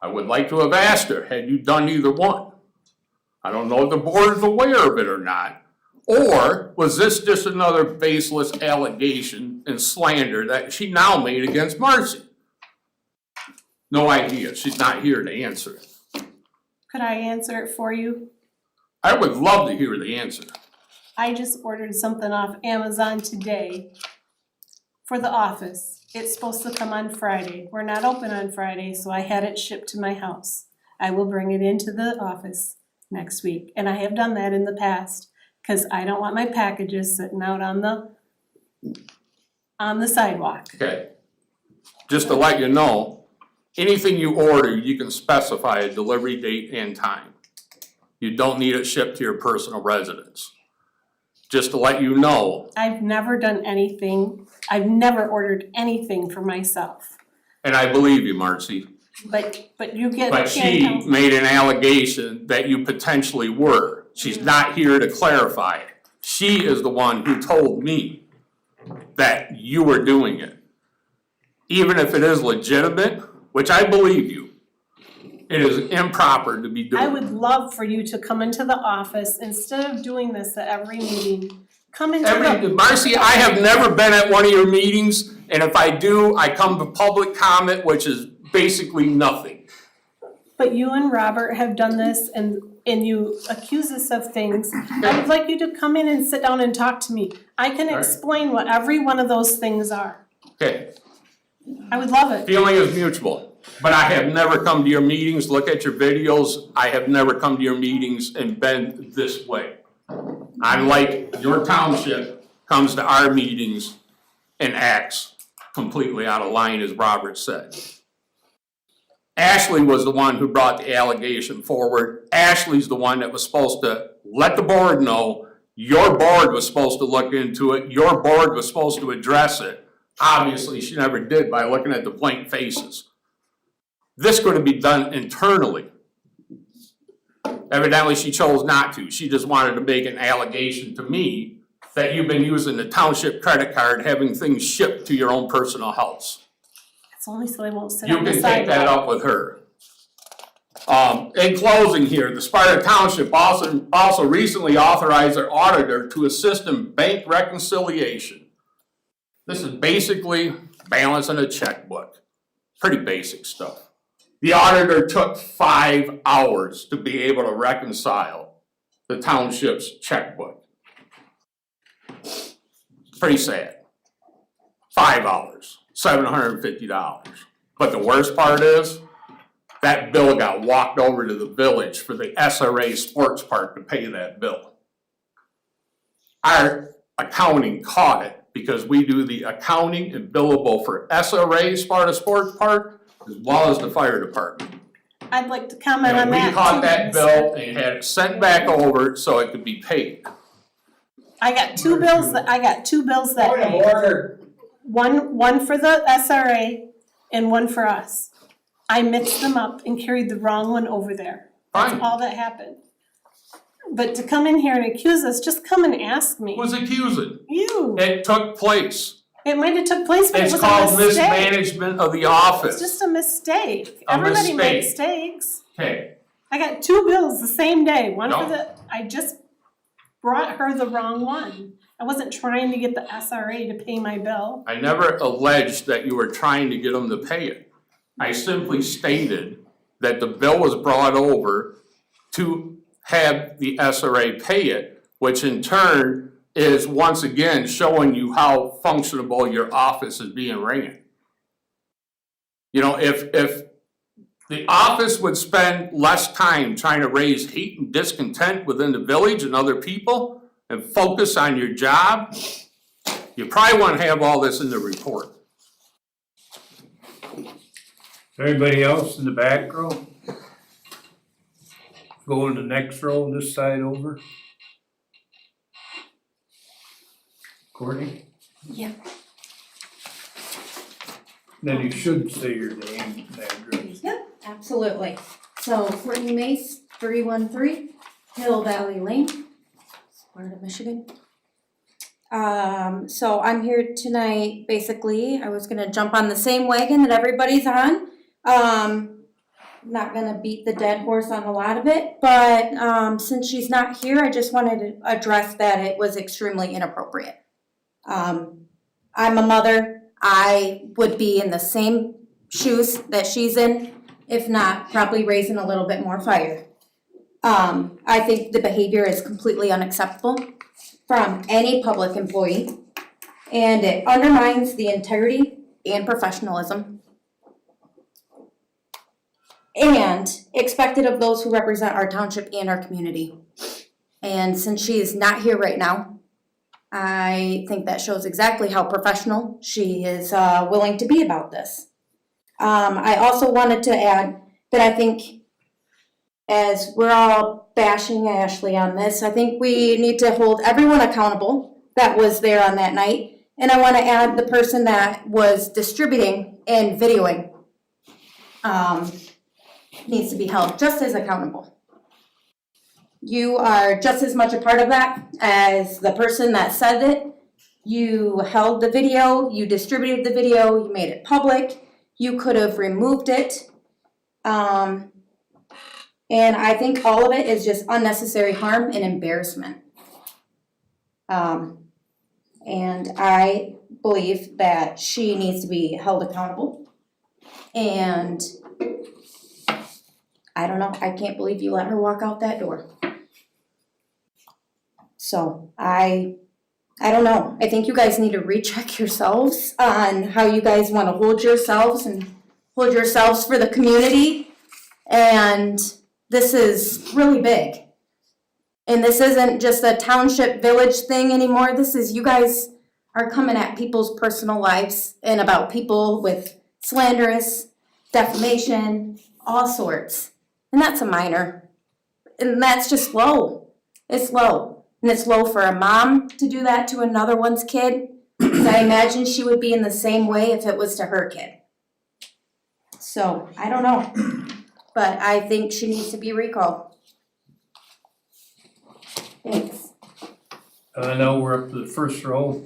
I would like to have asked her, had you done either one? I don't know if the board is aware of it or not. Or was this just another baseless allegation and slander that she now made against Marcy? No idea. She's not here to answer it. Could I answer it for you? I would love to hear the answer. I just ordered something off Amazon today for the office. It's supposed to come on Friday. We're not open on Friday, so I had it shipped to my house. I will bring it into the office next week, and I have done that in the past, because I don't want my packages sitting out on the sidewalk. Okay. Just to let you know, anything you order, you can specify a delivery date and time. You don't need it shipped to your personal residence. Just to let you know. I've never done anything, I've never ordered anything for myself. And I believe you, Marcy. But you get. But she made an allegation that you potentially were. She's not here to clarify it. She is the one who told me that you were doing it. Even if it is legitimate, which I believe you, it is improper to be doing. I would love for you to come into the office, instead of doing this at every meeting, come into Marcy, I have never been at one of your meetings, and if I do, I come to public comment, which is basically nothing. But you and Robert have done this, and you accuse us of things. I would like you to come in and sit down and talk to me. I can explain what every one of those things are. Okay. I would love it. Feeling is mutual. But I have never come to your meetings, look at your videos, I have never come to your meetings and been this way. Unlike your township comes to our meetings and acts completely out of line, as Robert said. Ashley was the one who brought the allegation forward. Ashley's the one that was supposed to let the board know. Your board was supposed to look into it. Your board was supposed to address it. Obviously, she never did by looking at the blank faces. This could have been done internally. Evidently, she chose not to. She just wanted to make an allegation to me that you've been using the township credit card, having things shipped to your own personal house. It's only so I won't sit You on the can sidewalk. take that up with her. In closing here, the Sparta Township also recently authorized their auditor to assist in bank reconciliation. This is basically balancing a checkbook. Pretty basic stuff. The auditor took 5 hours to be able to reconcile the township's checkbook. Pretty sad. 5 hours, $750. But the worst part is, that bill got walked over to the village for the SRA Sports Park to pay that bill. Our accounting caught it because we do the accounting and billable for SRA Sparta Sports Park as well as the fire department. I'd like to comment on And that we caught too, that bill and had it sent back over so it could be paid. I got two bills that day. One for the SRA and one for us. I mixed them up and carried the wrong one over there. That's Fine. all that happened. But to come in here and accuse us, just come and ask me. Who's accusing? You. It took place. It might have took place, but it It's was a called mistake. mismanagement of the It's office. just a mistake. A Everybody makes mistake. mistakes. Okay, I got 2 bills the same day, one for No. I just brought her the wrong one. I wasn't trying to get the SRA to pay my bill. I never alleged that you were trying to get them to pay it. I simply stated that the bill was brought over to have the SRA pay it, which in turn is once again showing you how functionable your office is being ran. You know, if the office would spend less time trying to raise hate and discontent within the village and other people and focus on your job, you probably wouldn't have all this in the report. Anybody else in the back row? Go in the next row, this side over. Courtney? Yeah. Then you should say your name and address. Yep, absolutely. So Courtney Mace, 313 Hill Valley Lane, Sparta, Michigan. So I'm here tonight, basically, I was gonna jump on the same wagon that everybody's on. Not gonna beat the dead horse on a lot of it, but since she's not here, I just wanted to address that it was extremely inappropriate. I'm a mother, I would be in the same shoes that she's in, if not probably raising a little bit more fire. I think the behavior is completely unacceptable from any public employee, and it undermines the integrity and professionalism and expected of those who represent our township and our community. And since she is not here right now, I think that shows exactly how professional she is willing to be about this. I also wanted to add that I think as we're all bashing Ashley on this, I think we need to hold everyone accountable that was there on that night. And I want to add the person that was distributing and videoing needs to be held just as accountable. You are just as much a part of that as the person that said it. You held the video, you distributed the video, you made it public, you could have removed it. And I think all of it is just unnecessary harm and embarrassment. And I believe that she needs to be held accountable. And I don't know, I can't believe you let her walk out that door. So I don't know, I think you guys need to recheck yourselves on how you guys want to hold yourselves and hold yourselves for the community. And this is really big. And this isn't just a township village thing anymore. This is, you guys are coming at people's personal lives and about people with slanderous, defamation, all sorts. And that's a minor. And that's just low. It's low. And it's low for a mom to do that to another one's kid. Because I imagine she would be in the same way if it was to her kid. So, I don't know. But I think she needs to be recalled. Thanks. Now we're up to the first row.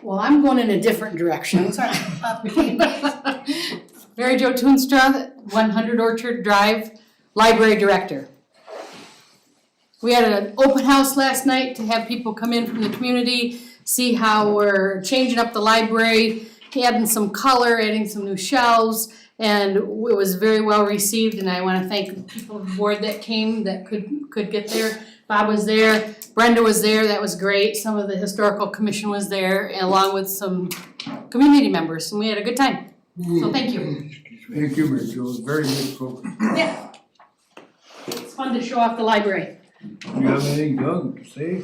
Well, I'm going in a different direction. Mary Jo Toonstra, 100 Orchard Drive, Library Director. We had an open house last night to have people come in from the community, see how we're changing up the library, adding some color, adding some new shelves, and it was very well received, and I want to thank the people on the board that came that could get there. Bob was there, Brenda was there, that was great. Some of the historical commission was there, and along with some community members, and we had a good time. So thank you. Thank you, Mary Jo, very good program. Yeah. It's fun to show off the library. You have anything, Doug, to say?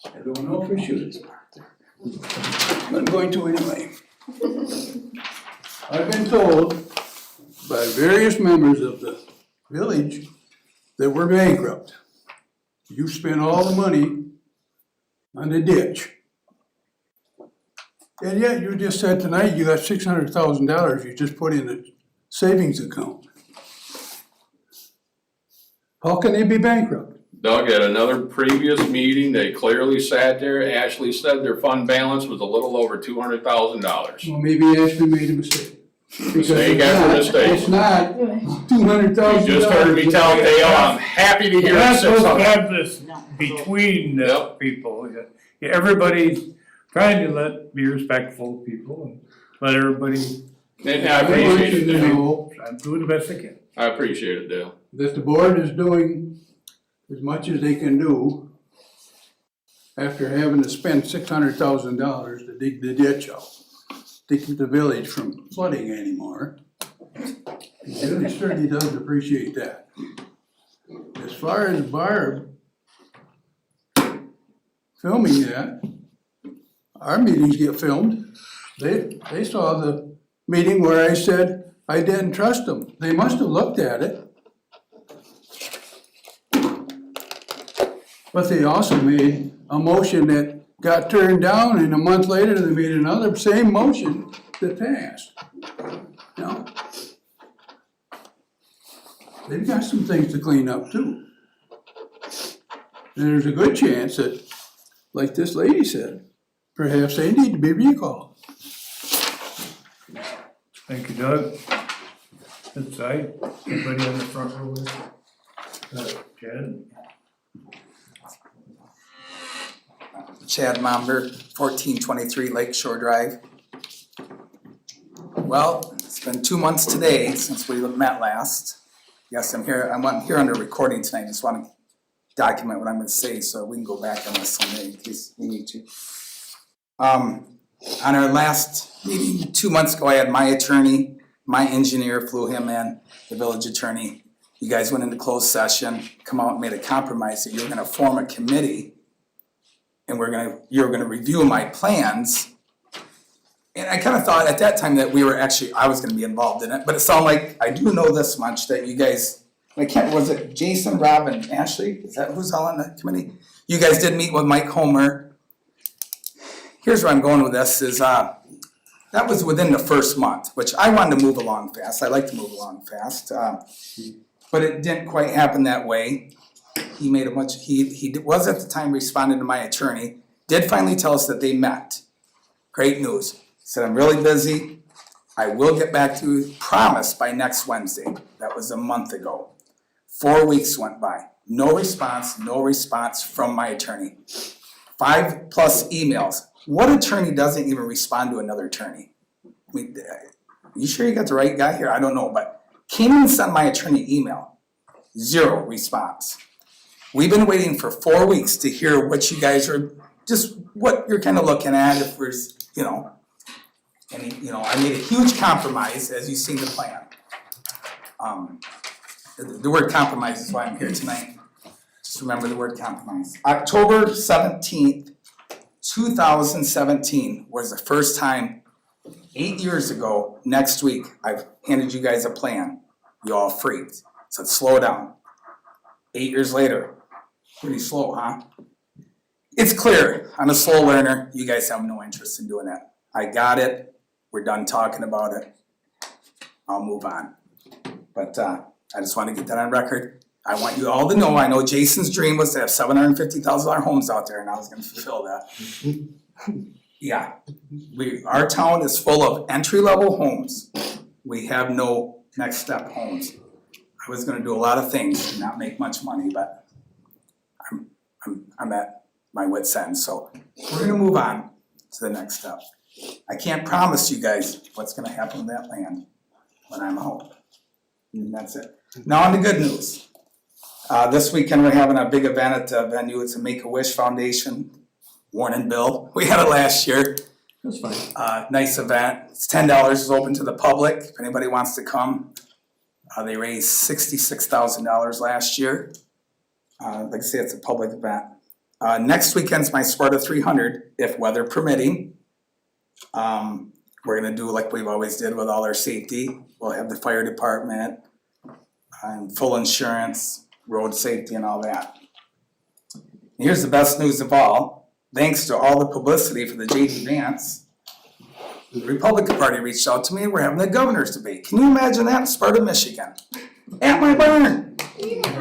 I don't know if we should. But I'm going to anyway. I've been told by various members of the village that we're bankrupt. You spent all the money on the ditch. And yet you just said tonight you got $600,000 you just put in a savings account. How can they be bankrupt? Doug, at another previous meeting, they clearly sat there, Ashley said their fund balance was a little over $200,000. Well, maybe Ashley made a mistake. Mistake after mistake. It's not $200,000. You just heard me tell Dale, I'm happy to hear We're it not supposed to 600. have this between people. Yeah, everybody's trying to be respectful of people and let everybody. And I appreciate it, Dale. I'm doing the best I can. I appreciate it, Dale. That the board is doing as much as they can do after having to spend $600,000 to dig the ditch out, to keep the village from flooding anymore. The village certainly does appreciate that. As far as Barb filming that, our meetings get filmed. They saw the meeting where I said I didn't trust them. They must have looked at it. But they also made a motion that got turned down, and a month later, they made another same motion that passed. Now, they've got some things to clean up too. And there's a good chance that, like this lady said, perhaps they need to be recalled. Thank you, Doug. This side, anybody on the front row there? Chad? Chad Momber, 1423 Lake Shore Drive. Well, it's been 2 months today since we met last. Yes, I'm here under recording tonight. Just want to document what I'm going to say so we can go back on this someday in case we need to. On our last meeting 2 months ago, I had my attorney, my engineer flew him in, the village attorney. You guys went into closed session, come out and made a compromise that you're going to form a committee and you're gonna review my plans. And I kind of thought at that time that I was gonna be involved in it, but it sounded like I do know this much that you guys, was it Jason, Rob, and Ashley? Is that who's all on the committee? You guys did meet with Mike Homer. Here's where I'm going with this is, that was within the first month, which I wanted to move along fast. I like to move along fast. But it didn't quite happen that way. He was at the time responding to my attorney, did finally tell us that they met. Great news. He said, I'm really busy. I will get back to you, promise by next Wednesday. That was a month ago. 4 weeks went by. No response from my attorney. 5+ emails. What attorney doesn't even respond to another attorney? I mean, you sure you got the right guy here? I don't know, but can't even send my attorney email. 0 response. We've been waiting for 4 weeks to hear what you guys are, just what you're kind of looking at, if there's, I made a huge compromise, as you've seen the plan. The word compromise is why I'm here tonight. Just remember the word compromise. October 17th, 2017 was the first time, 8 years ago, next week, I've handed you guys a plan. You all freaked. Said, slow down. 8 years later, pretty slow, huh? It's clear, I'm a slow learner, you guys have no interest in doing that. I got it, we're done talking about it, I'll move on. But I just want to get that on record. I want you all to know, I know Jason's dream was to have $750,000 homes out there, and I was gonna fulfill that. Yeah, our town is full of entry-level homes. We have no next step homes. I was gonna do a lot of things and not make much money, but I'm at my wit's end, so we're gonna move on to the next step. I can't promise you guys what's gonna happen with that land when I'm out. And that's it. Now on the good news. This weekend we're having a big event at the venue. It's a Make-A-Wish Foundation, Warren and Bill. We had it last year. That's fine. Nice event. It's $10, it's open to the public, if anybody wants to come. They raised $66,000 last year. Like I say, it's a public event. Next weekend's my Sparta 300, if weather permitting. We're gonna do like we've always did with all our safety. We'll have the fire department and full insurance, road safety and all that. And here's the best news of all. Thanks to all the publicity for the J.D. Vance, the Republican Party reached out to me and we're having a governor's debate. Can you imagine that in Sparta, Michigan? At my barn.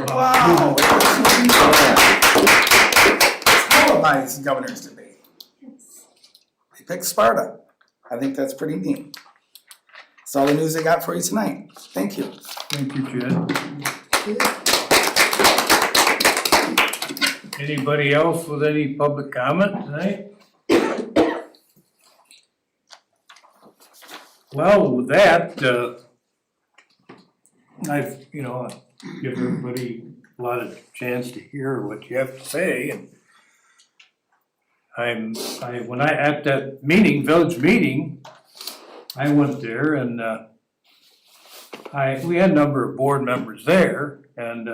Wow. Televised governor's debate. They picked Sparta. I think that's pretty neat. That's all the news I got for you tonight. Thank you. Thank you, Jed. Anybody else with any public comment tonight? Well, with that, I've, give everybody a lot of chance to hear what you have to say, and when I, at that meeting, village meeting, I went there and, we had a number of board members there, and,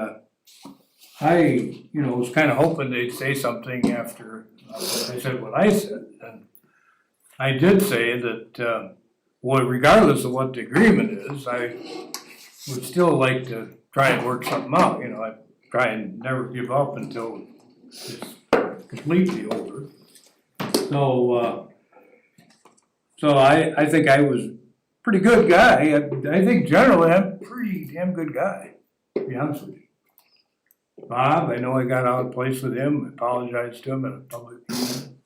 I, was kinda hoping they'd say something after I said what I said, and I did say that, well, regardless of what the agreement is, I would still like to try and work something out, I try and never give up until it's completely over. So I think I was a pretty good guy. I think generally I'm a pretty damn good guy, to be honest with you. Bob, I know I got out of place with him, I apologized to him in a public meeting.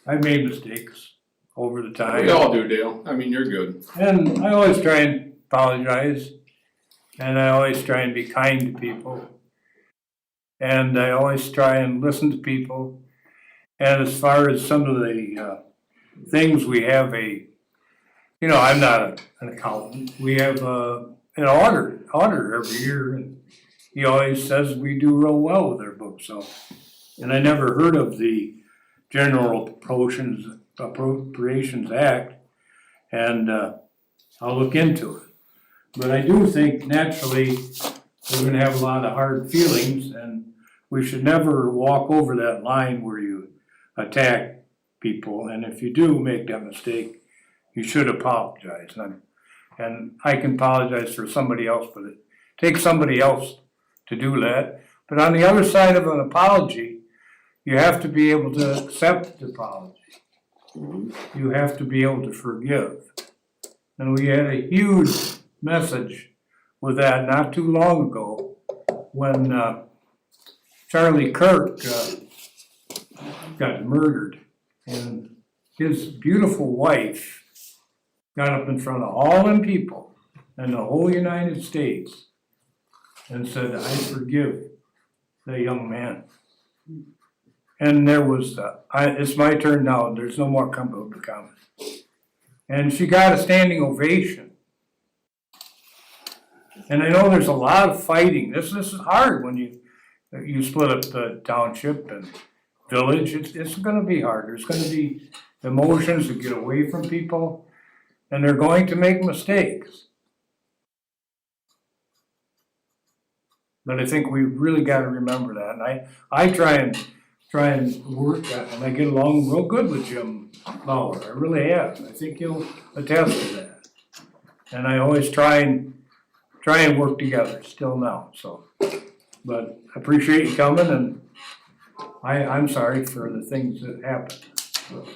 I've made mistakes over the time. We all do, Dale. I mean, you're good. And I always try and apologize, and I always try and be kind to people. And I always try and listen to people. And as far as some of the things, we have I'm not an accountant, we have an auditor every year, and he always says we do real well with our books, so. And I never heard of the General Appropriations Act, and I'll look into it. But I do think naturally we're gonna have a lot of hard feelings, and we should never walk over that line where you attack people, and if you do make that mistake, you should apologize. And I can apologize for somebody else, but it takes somebody else to do that. But on the other side of an apology, you have to be able to accept the apology. You have to be able to forgive. And we had a huge message with that not too long ago when Charlie Kirk got murdered, and his beautiful wife got up in front of all them people in the whole United States and said, I forgive the young man. And there was, it's my turn now, there's no more comment. And she got a standing ovation. And I know there's a lot of fighting. This is hard when you split up the township and village. It's gonna be hard. There's gonna be emotions that get away from people, and they're going to make mistakes. But I think we really gotta remember that. And I try and work that, and I get along real good with Jim Bauer. I really have. I think he'll attest to that. And I always try and work together still now, so. But I appreciate you coming, and I'm sorry for the things that happened. So,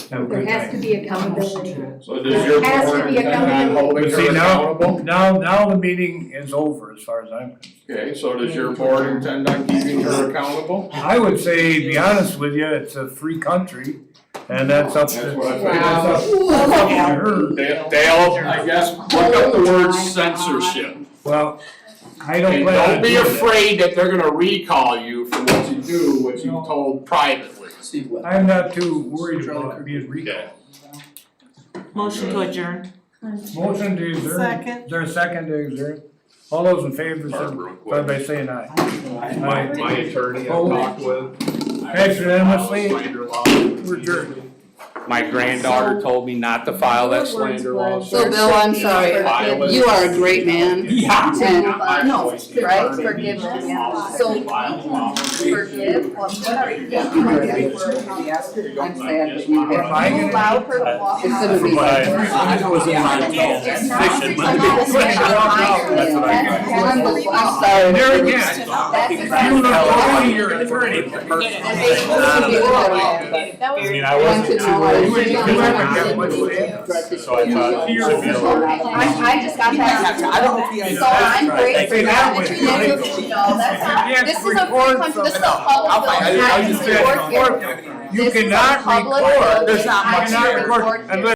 have a good There has night. to be accountability. So does your There has to board be intend on accountability. holding But her see, accountable? now the meeting is over as far as I'm concerned. Okay, so does your board intend on keeping her accountable? I would say, be honest with you, it's a free country, and that's up to, That's what I that's up to her. Dale, I guess, look up the word censorship. Well, I don't And plan on don't be doing that. afraid that they're gonna recall you for what you do, what you told privately. I'm not too worried about being recalled. Motion to adjourn. Motion to adjourn. Second. Is there a second to adjourn? All those in favor, start by saying aye. Aye. My attorney I talked with. Passed unanimously. Slander law. We're adjourned. My granddaughter told me not to file that slander law. So Bill, I'm sorry, you are a great man. Yeah. And, No, right, forgive, so forgive, what are you? I'm sad that you You allow her to walk It's out. gonna be. I know it's in my It's not- fiction, it's but- not a minor. I'm sorry. There again. That's You look over your attorney. That was. I mean, I wasn't too worried So I thought. I just got that. I don't know if you guys. So I'm grateful that you did, that's not, this is a free country, this is a public building, I was just I can report here. You This is a cannot public record. building. There's not I much can here. report here. Unless